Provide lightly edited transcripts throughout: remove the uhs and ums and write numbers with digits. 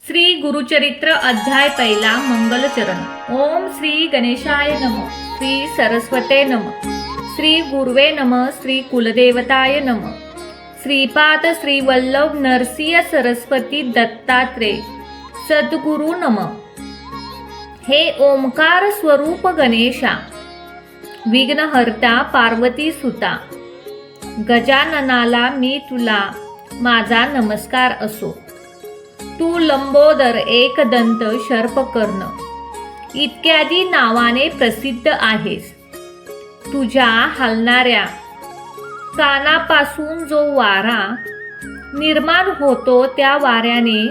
श्री गुरुचरित्र अध्याय पहिला मंगलचरण। ओम श्री गणेशाय नमः, श्री सरस्वते नमः, श्री गुरुवे नमः, श्री कुलदेवताय नमः, श्रीपाद श्री वल्लभ नरसिंह सरस्वती दत्तात्रेय सद्गुरु नमः। हे ओंकार स्वरूप गणेशा, विघ्नहर्ता पार्वती सुता, गजाननाला मी तुला माझा नमस्कार असो। तू लंबोदर, एकदंत, शर्पकर्ण इत्यादी नावाने प्रसिद्ध आहेस। तुझ्या हलणाऱ्या कानापासून जो वारा निर्माण होतो त्या वाऱ्याने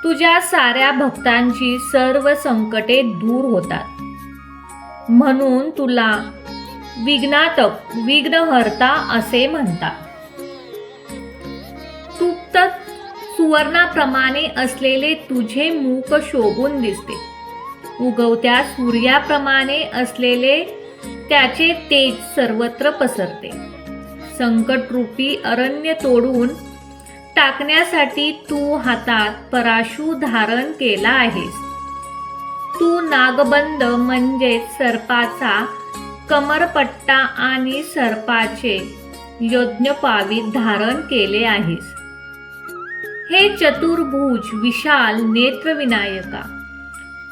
तुझ्या साऱ्या भक्तांची सर्व संकटे दूर होतात, म्हणून तुला विघ्नातक, विघ्नहर्ता असे म्हणतात। तूप्त सुवर्णाप्रमाणे असलेले तुझे मुख शोभून दिसते, उगवत्या सूर्याप्रमाणे असलेले त्याचे तेज सर्वत्र पसरते। संकटरूपी अरण्य तोडून टाकण्यासाठी तू हातात पराशू धारण केला आहेस। तू नागबंद म्हणजे सर्पाचा कमरपट्टा आणि सर्पाचे यज्ञपावीत धारण केले आहेस। हे चतुर्भुज विशाल नेत्रविनायका,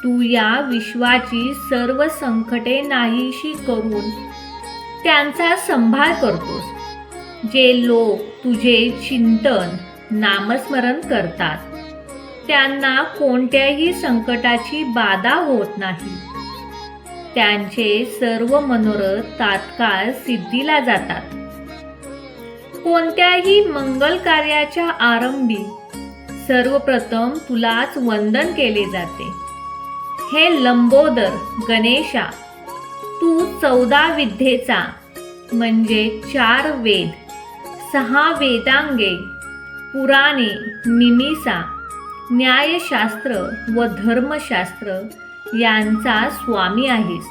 तू या विश्वाची सर्व संकटे नाहीशी करून त्यांचा संभाळ करतोस। जे लोक तुझे चिंतन नामस्मरण करतात त्यांना कोणत्याही संकटाची बाधा होत नाही। त्यांचे सर्व मनोरथ तात्काळ सिद्धीला जातात। कोणत्याही मंगल कार्याच्या आरंभी सर्वप्रथम तुलाच वंदन केले जाते। हे लंबोदर गणेशा, तू 14 विद्येचा म्हणजे 4 वेद, 6 वेदांगे, पुराणे, मीमांसा, न्यायशास्त्र व धर्मशास्त्र यांचा स्वामी आहेस।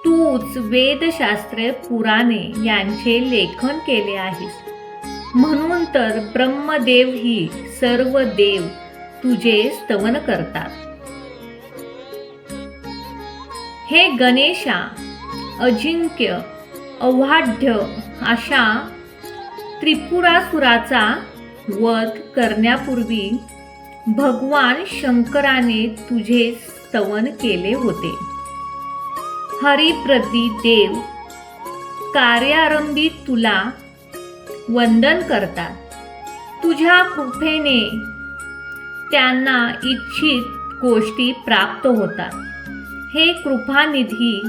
तूच वेदशास्त्रे, पुराणे यांचे लेखन केले आहेस, म्हणून तर ब्रह्मदेव ही सर्व देव तुझे स्तवन करतात। हे गणेशा, अजिंक्य, अवाढ्य अशा त्रिपुरासुराचा वध करण्यापूर्वी भगवान शंकराने तुझे स्तवन केले होते। हरिप्रती देव कार्यारंभी तुला वंदन करतात। तुझ्या कृपेने त्यांना इच्छित गोष्टी प्राप्त होतात। हे कृपानिधी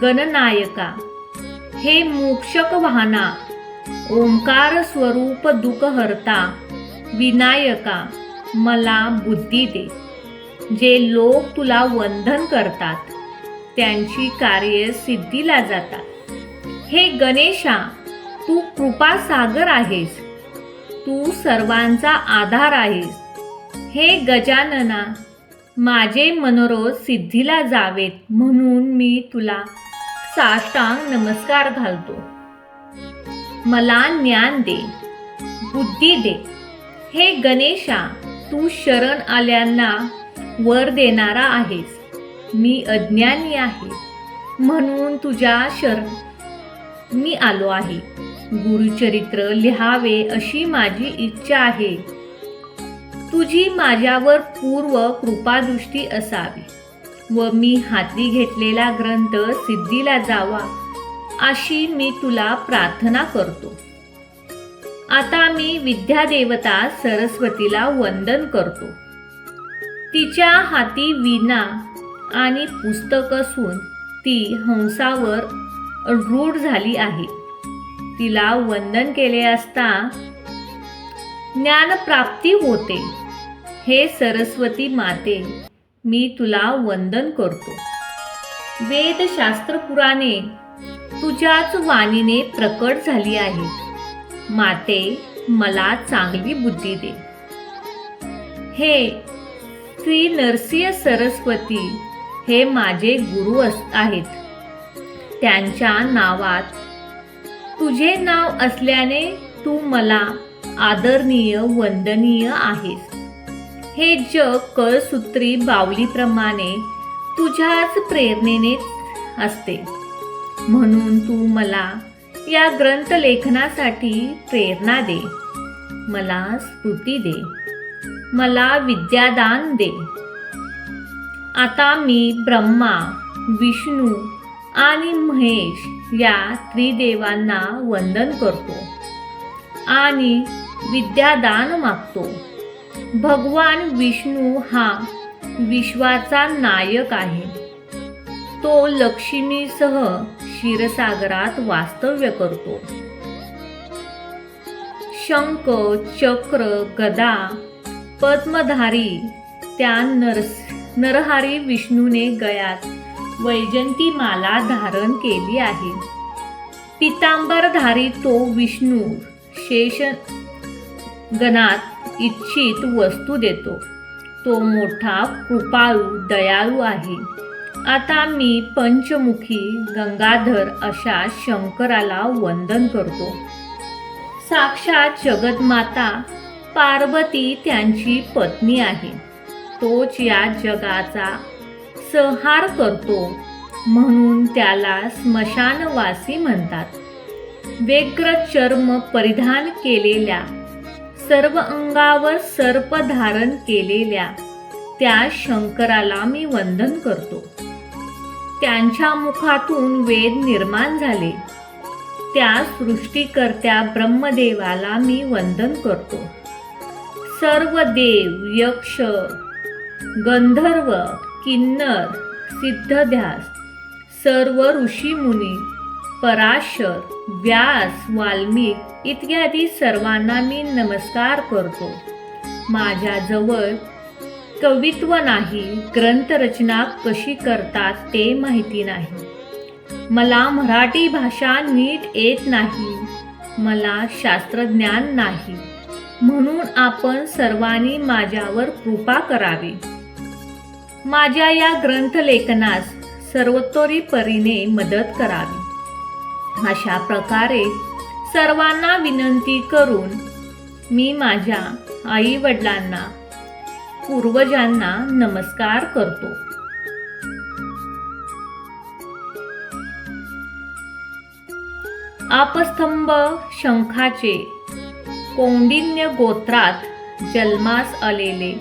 गणनायका, हे मोक्षक वाहना, ओंकार स्वरूप दुःखहर्ता विनायका, मला बुद्धी दे। जे लोक तुला वंदन करतात त्यांची कार्य सिद्धीला जातात। हे गणेशा, तू कृपासागर आहेस, तू सर्वांचा आधार आहेस। हे गजानना, माझे मनोरथ सिद्धीला जावेत म्हणून मी तुला साष्टांग नमस्कार घालतो। मला ज्ञान दे, बुद्धी दे। हे गणेशा, तू शरण आल्यांना वर देणारा आहेस। मी अज्ञानी आहे म्हणून तुझ्या शरण मी आलो आहे। गुरुचरित्र लिहावे अशी माझी इच्छा आहे। तुझी माझ्यावर पूर्व कृपादृष्टी असावी व मी हाती घेतलेला ग्रंथ सिद्धीला जावा अशी मी तुला प्रार्थना करतो। आता मी विद्यादेवता सरस्वतीला वंदन करतो। तिच्या हाती वीणा आणि पुस्तक असून ती हंसावर रूढ झाली आहे। तिला वंदन केले असता ज्ञानप्राप्ती होते। हे सरस्वती माते, मी तुला वंदन करतो। वेदशास्त्र पुराणे तुझ्याच वाणीने प्रकट झाली आहेत। माते, मला चांगली बुद्धी दे। हे श्री नरसिंह सरस्वती, हे माझे गुरु आहेत। त्यांच्या नावात तुझे नाव असल्याने तू मला आदरणीय वंदनीय आहेस. हे जग कळसूत्री बावलीप्रमाणे तुझ्याच प्रेरणेनेच असते. म्हणून तू मला या ग्रंथलेखनासाठी प्रेरणा दे, मला स्फूर्ती दे, मला विद्यादान दे. आता मी ब्रह्मा, विष्णू आणि महेश या त्रिदेवांना वंदन करतो आणि विद्यादान मागतो. भगवान विष्णू हा विश्वाचा नायक आहे. तो लक्ष्मीसह क्षीरसागरात वास्तव्य करतो. शंख, चक्र, गदा, पद्मधारी त्या नरहारी विष्णूने गळ्यात वैजंती माला धारण केली आहे. पितांबरधारी तो विष्णू शेष गणात इच्छित वस्तू देतो. तो मोठा कृपाळू दयाळू आहे. आता मी पंचमुखी गंगाधर अशा शंकराला वंदन करतो. साक्षात जगन्माता पार्वती त्यांची पत्नी आहे. तोच या जगाचा संहार करतो, म्हणून त्याला स्मशानवासी म्हणतात. व्यग्र चर्म परिधान केलेल्या, सर्व अंगावर सर्प धारण केलेल्या त्या शंकराला मी वंदन करतो. त्यांच्या मुखातून वेद निर्माण झाले. त्या सृष्टीकर्त्या ब्रह्मदेवाला मी वंदन करतो. सर्व देव, यक्ष, गंधर्व, किन्नर, सिद्धध्यास, सर्व ऋषीमुनी, पराशर, व्यास, वाल्मिक इत्यादी सर्वांना मी नमस्कार करतो. माझ्याजवळ कवित्व नाही, ग्रंथरचना कशी करतात ते माहिती नाही. मला मराठी भाषा नीट येत नाही. मला शास्त्रज्ञान नाही. म्हणून आपण सर्वांनी माझ्यावर कृपा करावी. माझ्या या ग्रंथलेखनास सर्वतोपरीने मदत करावी. अशा प्रकारे सर्वांना विनंती करून मी माझ्या आई वडिलांना, पूर्वजांना नमस्कार करतो. आपस्तंभ शंखाचे कौंडिन्य गोत्रात जन्मास आलेले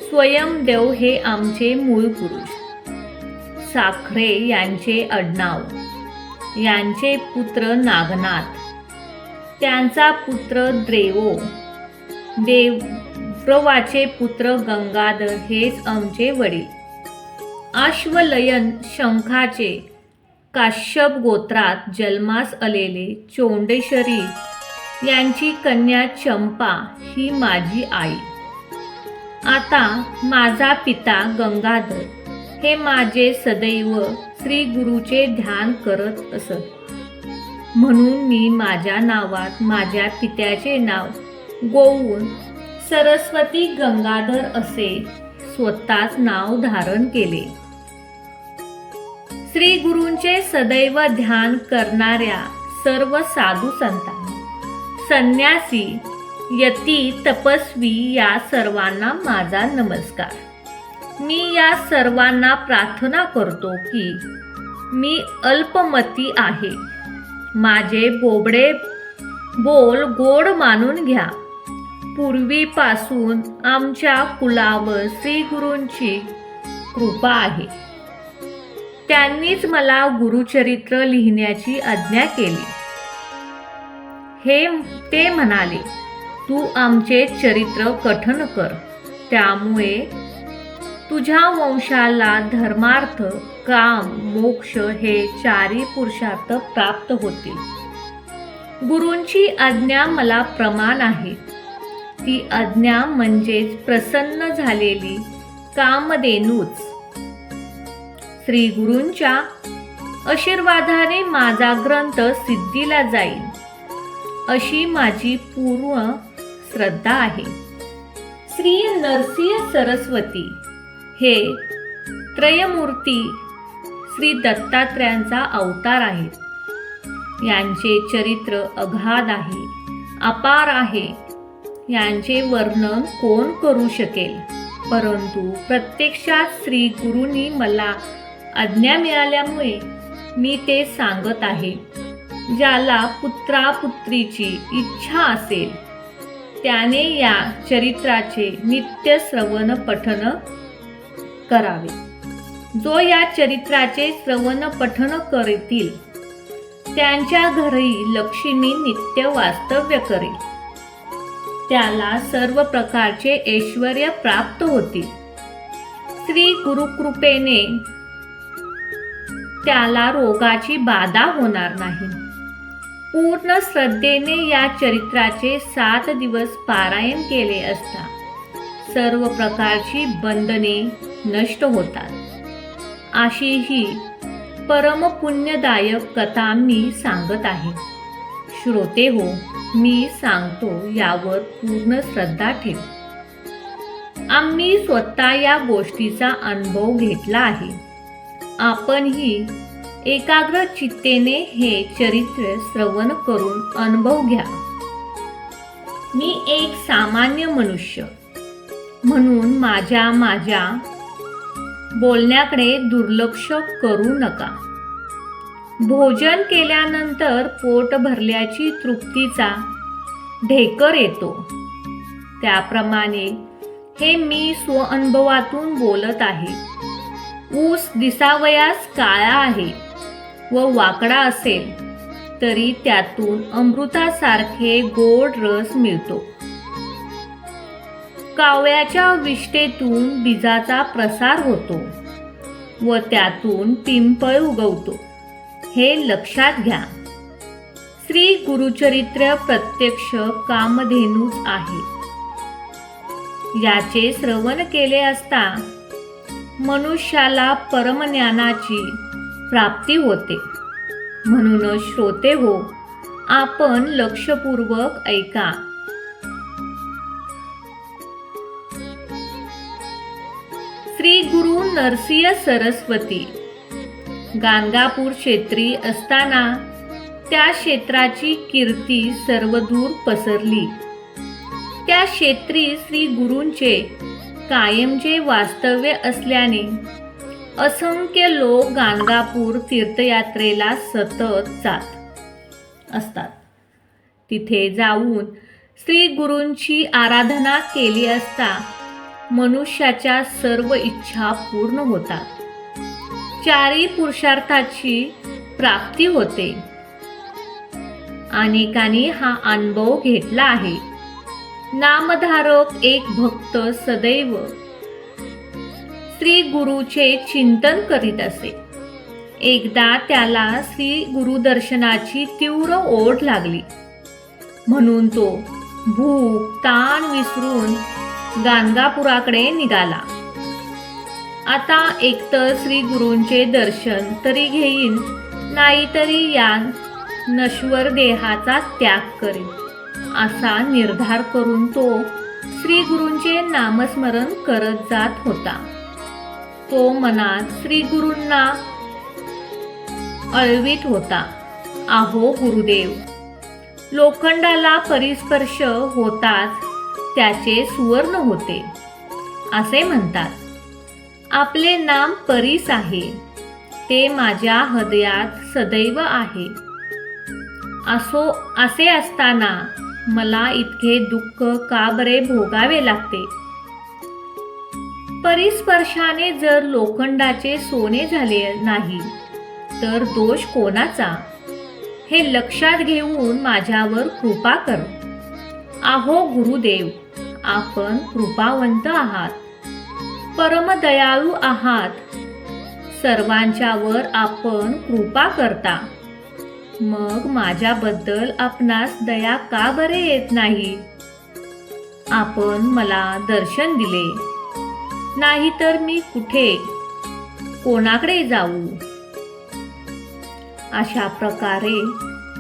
स्वयंदेव हे आमचे मूळ पुरुष. साखरे यांचे आडनाव. यांचे पुत्र नागनाथ, त्यांचा पुत्र द्रेवो, देवव्रवाचे पुत्र गंगाधर हेच आमचे वडील. अश्वलयन शंखाचे काश्यप गोत्रात जन्मास आलेले चोंडेश्वरी यांची कन्या चंपा ही माझी आई. आता माझा पिता गंगाधर हे माझे सदैव श्री गुरुचे ध्यान करत असत. म्हणून मी माझ्या नावात माझ्या पित्याचे नाव गोवून सरस्वती गंगाधर असे स्वतःच नाव धारण केले. श्री गुरूंचे सदैव ध्यान करणाऱ्या सर्व साधू संतांना, संन्यासी, यती, तपस्वी या सर्वांना माझा नमस्कार. मी या सर्वांना प्रार्थना करतो की मी अल्पमती आहे. माझे बोबडे बोल गोड मानून घ्या. पूर्वीपासून आमच्या कुलावर श्री गुरूंची कृपा आहे. त्यांनीच मला गुरुचरित्र लिहिण्याची आज्ञा केली. ते म्हणाले, तू आमचे चरित्र कथन कर. त्यामुळे तुझ्या वंशाला धर्मार्थ, काम, मोक्ष हे चारी पुरुषार्थ प्राप्त होतील. गुरूंची आज्ञा मला प्रमाण आहे. ती आज्ञा म्हणजेच प्रसन्न झालेली कामधेनूच. श्री गुरूंच्या आशीर्वादाने माझा ग्रंथ सिद्धीला जाईल अशी माझी पूर्ण श्रद्धा आहे. श्री नरसिंह सरस्वती हे त्रयमूर्ती श्री दत्तात्रयांचा अवतार आहेत. यांचे चरित्र अगाध आहे, अपार आहे. यांचे वर्णन कोण करू शकेल, परंतु प्रत्यक्षात श्री गुरूंनी मला आज्ञा मिळाल्यामुळे मी ते सांगत आहे. ज्याला पुत्रापुत्रीची इच्छा असेल त्याने या चरित्राचे नित्य श्रवण पठण करावे. जो या चरित्राचे श्रवण पठण करतील त्यांच्या घरी लक्ष्मी नित्य वास्तव्य करेल. त्याला सर्व प्रकारचे ऐश्वर्य प्राप्त होतील. श्री गुरुकृपेने त्याला रोगाची बाधा होणार नाही. पूर्ण श्रद्धेने या चरित्राचे 7 दिवस पारायण केले असता सर्व प्रकारची बंधने नष्ट होतात. अशी ही परम पुण्यदायक कथा मी सांगत आहे. श्रोते हो, मी सांगतो यावर पूर्ण श्रद्धा ठेव. आम्ही स्वतः या गोष्टीचा अनुभव घेतला आहे. आपणही एकाग्र चित्तेने हे चरित्र श्रवण करून अनुभव घ्या. मी एक सामान्य मनुष्य म्हणून माझ्या बोलण्याकडे दुर्लक्ष करू नका. भोजन केल्यानंतर पोट भरल्याची तृप्तीचा ढेकर येतो, त्याप्रमाणे हे मी स्वअनुभवातून बोलत आहे. ऊस दिसावयास काळा आहे व वाकडा असेल तरी त्यातून अमृतासारखे गोड रस मिळतो. कावळ्याच्या विष्ठेतून बीजाचा प्रसार होतो व त्यातून पिंपळ उगवतो, हे लक्षात घ्या. श्री गुरुचरित्र प्रत्यक्ष कामधेनूच आहे. याचे श्रवण केले असता मनुष्याला परमज्ञानाची प्राप्ती होते. म्हणूनच श्रोते हो, आपण लक्षपूर्वक ऐका. श्री गुरु नरसिंह सरस्वती गाणगापूर क्षेत्री असताना त्या क्षेत्राची कीर्ती सर्वदूर पसरली. त्या क्षेत्री श्री गुरूंचे कायमचे वास्तव्य असल्याने असंख्य लोक गाणगापूर तीर्थयात्रेला सतत जात असतात. तिथे जाऊन श्री गुरूंची आराधना केली असता मनुष्याच्या सर्व इच्छा पूर्ण होतात. 4 पुरुषार्थाची प्राप्ती होते. अनेकांनी हा अनुभव घेतला आहे. नामधारक एक भक्त सदैव श्री गुरुचे चिंतन करीत असे. एकदा त्याला श्री गुरुदर्शनाची तीव्र ओढ लागली, म्हणून तो भूक ताण विसरून गाणगापुराकडे निघाला. आता एकतर श्री गुरूंचे दर्शन तरी घेईन, नाहीतरी या नश्वर देहाचा त्याग करेन, असा निर्धार करून तो श्री गुरूंचे नामस्मरण करत जात होता. तो मनात श्री गुरूंना अळवीत होता. आहो गुरुदेव, लोखंडाला परिस्पर्श होताच त्याचे सुवर्ण होते असे म्हणतात. आपले नाम परीस आहे, ते माझ्या हृदयात सदैव आहे. असे असताना मला इतके दुःख का बरे भोगावे लागते? परिस्पर्शाने जर लोखंडाचे सोने झाले नाही तर दोष कोणाचा, हे लक्षात घेऊन माझ्यावर कृपा कर. आहो गुरुदेव, आपण कृपावंत आहात, परमदयाळू आहात. सर्वांच्यावर आपण कृपा करता. मग माझ्याबद्दल आपणास दया का बरे येत नाही? आपण मला दर्शन दिले नाही तर मी कुठे कोणाकडे जाऊ? अशा प्रकारे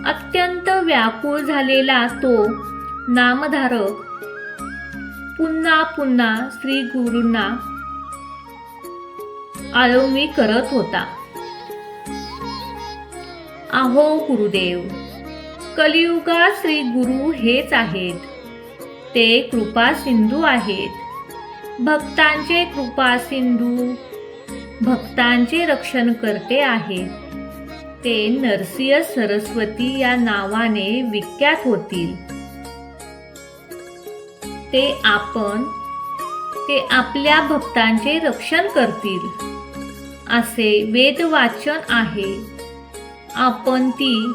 अत्यंत व्याकुळ झालेला तो नामधारक पुन्हा पुन्हा श्री गुरूंना आळवणी करत होता. आहो गुरुदेव, कलियुगात श्री गुरु हेच आहेत. ते कृपा सिंधू आहेत. भक्तांचे कृपा सिंधू, भक्तांचे रक्षण करते आहेत. ते नरसिंह सरस्वती या नावाने विख्यात होतील. ते आपल्या भक्तांचे रक्षण करतील असे वेदवाचन आहे. आपण ती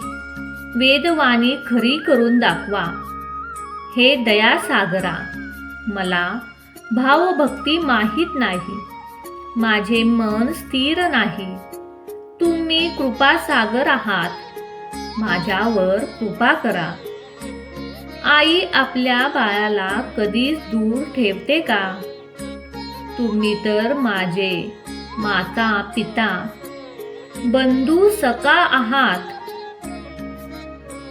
वेदवाणी खरी करून दाखवा. हे दयासागरा, मला भावभक्ती माहीत नाही. माझे मन स्थिर नाही. तुम्ही कृपासागर आहात. माझ्यावर कृपा करा. आई आपल्या बाळाला कधीच दूर ठेवते का? तुम्ही तर माझे माता पिता बंधू सखा आहात.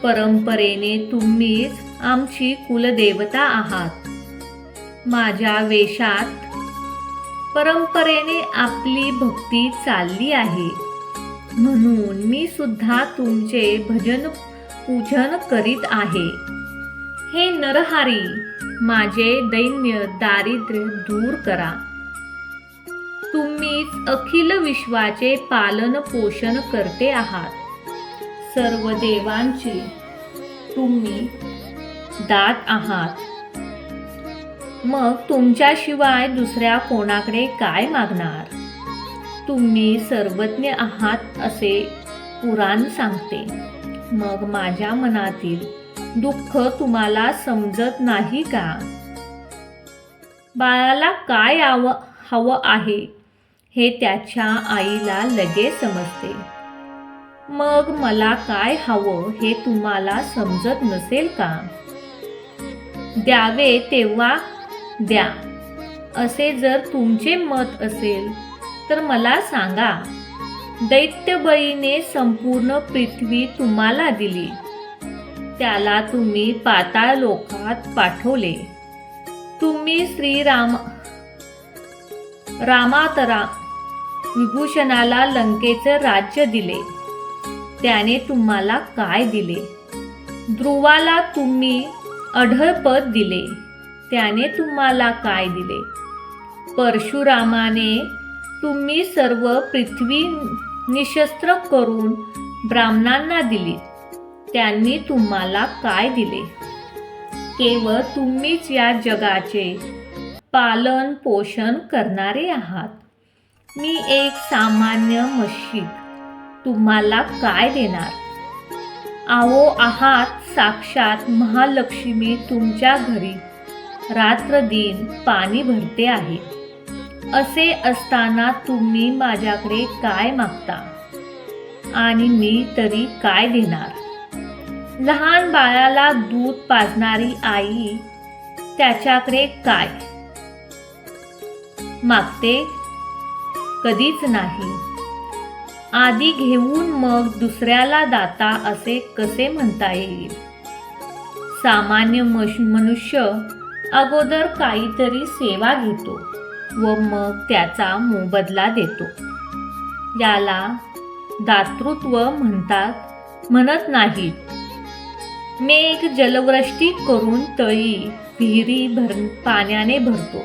परंपरेने तुम्हीच आमची कुलदेवता आहात. माझ्या वेशात परंपरेने आपली भक्ती चालली आहे, म्हणून मी सुद्धा तुमचे भजन पूजन करीत आहे. हे नरहरी, माझे दैन्य दारिद्र्य दूर करा. तुम्हीच अखिल विश्वाचे पालन पोषण करते आहात. सर्व देवांचे तुम्ही दात आहात. मग तुमच्याशिवाय दुसऱ्या कोणाकडे काय मागणार? तुम्ही सर्वज्ञ आहात असे पुराण सांगते. मग माझ्या मनातील दुःख तुम्हाला समजत नाही का? बाळाला काय हवं आहे हे त्याच्या आईला लगेच समजते. मग मला काय हवं हे तुम्हाला समजत नसेल का? द्यावे तेव्हा द्या असे जर तुमचे मत असेल तर मला सांगा. दैत्यबळीने संपूर्ण पृथ्वी तुम्हाला दिली. त्याला तुम्ही पाताळ लोकात पाठवले. तुम्ही रामातरा विभूषणाला लंकेचे राज्य दिले. त्याने तुम्हाला काय दिले? ध्रुवाला तुम्ही अढळपद दिले. त्याने तुम्हाला काय दिले? परशुरामाने तुम्ही सर्व पृथ्वी निशस्त्र करून ब्राह्मणांना दिली. त्यांनी तुम्हाला काय दिले? केवळ तुम्हीच या जगाचे पालन पोषण करणारे आहात. मी एक सामान्य मशीद तुम्हाला काय देणार? आहो आहात साक्षात महालक्ष्मी. तुमच्या घरी रात्रदिन पाणी भरते आहे. असे असताना तुम्ही माझ्याकडे काय मागता? आणि मी तरी काय देणार? लहान बाळाला दूध पाजणारी आई त्याच्याकडे काय मागते? कधीच नाही. आधी घेऊन मग दुसऱ्याला दाता असे कसे म्हणता येईल? सामान्य मनुष्य अगोदर काहीतरी सेवा घेतो व मग त्याचा मोबदला देतो. याला दातृत्व म्हणत नाहीत. मेघ जलवृष्टी करून तळी विहिरी पाण्याने भरतो,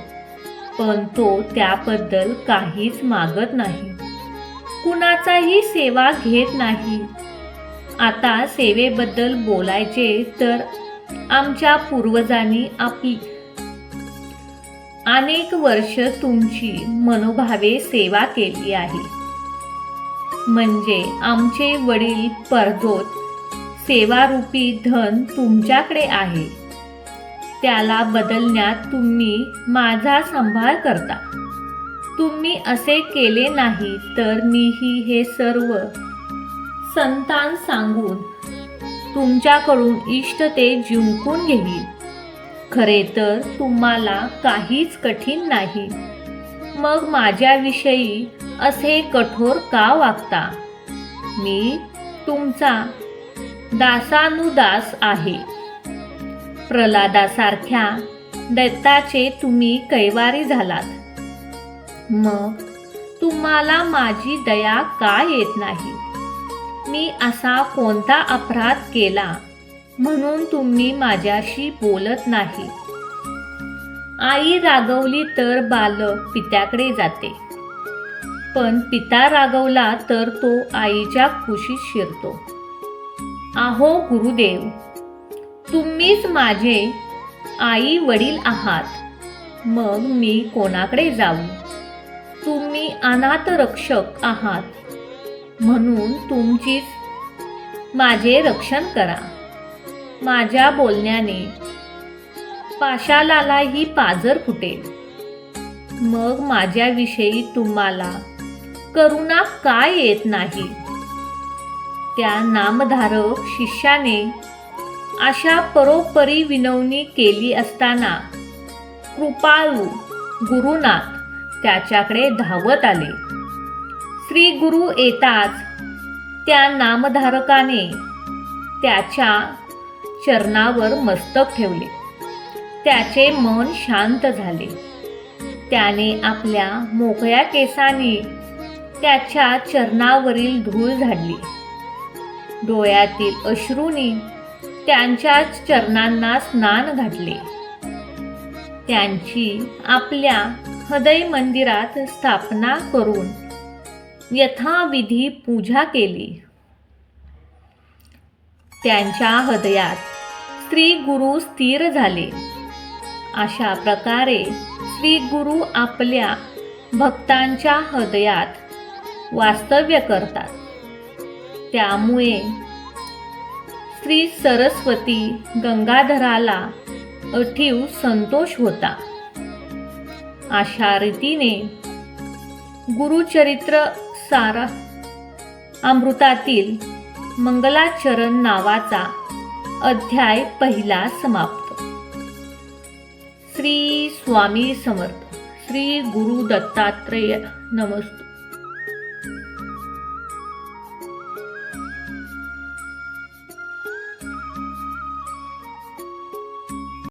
पण तो त्याबद्दल काहीच मागत नाही. कुणाचाही सेवा घेत नाही. आता सेवेबद्दल बोलायचे तर आमच्या पूर्वजांनी आपली अनेक वर्ष तुमची मनोभावे सेवा केली आहे. म्हणजे आमचे वडील परदोत सेवारूपी धन तुमच्याकडे आहे. त्याला बदलण्यात तुम्ही माझा सांभाळ करता. तुम्ही असे केले नाही तर मीही हे सर्व संतान सांगून तुमच्याकडून इष्टते जिंकून घेईल. खरे तर तुम्हाला काहीच कठीण नाही. मग माझ्याविषयी असे कठोर का वागता? मी तुमचा दासानुदास आहे. प्रल्हादासारख्या दैत्याचे तुम्ही कैवारी झालात. मग तुम्हाला माझी दया का येत नाही? मी असा कोणता अपराध केला म्हणून तुम्ही माझ्याशी बोलत नाही? आई रागवली तर बालक पित्याकडे जाते, पण पिता रागवला तर तो आईच्या कुशीत शिरतो. आहो गुरुदेव, तुम्हीच माझे आई वडील आहात, मग मी कोणाकडे जाऊ? तुम्ही अनाथ रक्षक आहात, म्हणून तुमचीच माझे रक्षण करा. माझ्या बोलण्याने पाशालाही पाजर फुटेल. मग माझ्याविषयी तुम्हाला करुणा काय येत नाही? त्या नामधारक शिष्याने अशा परोपरी विनवणी केली असताना कृपाळू गुरुनाथ त्याच्याकडे धावत आले. श्री गुरु येताच त्या नामधारकाने त्याच्या चरणावर मस्तक ठेवले. त्याचे मन शांत झाले. त्याने आपल्या मोकळ्या केसांनी त्याच्या चरणावरील धूळ झाडली. डोळ्यातील अश्रूंनी त्यांच्या चरणांना स्नान घातले. त्यांची आपल्या हृदय मंदिरात स्थापना करून यथाविधी पूजा केली. त्यांच्या हृदयात श्री गुरु स्थिर झाले. अशा प्रकारे श्री गुरु आपल्या भक्तांच्या हृदयात वास्तव्य करतात. त्यामुळे श्री सरस्वती गंगाधराला अतीव संतोष होता. अशा रीतीने गुरुचरित्र सार अमृतातील मंगलाचरण नावाचा अध्याय पहिला समाप्त. श्री स्वामी समर्थ. श्री गुरु दत्तात्रेय नमस्तु.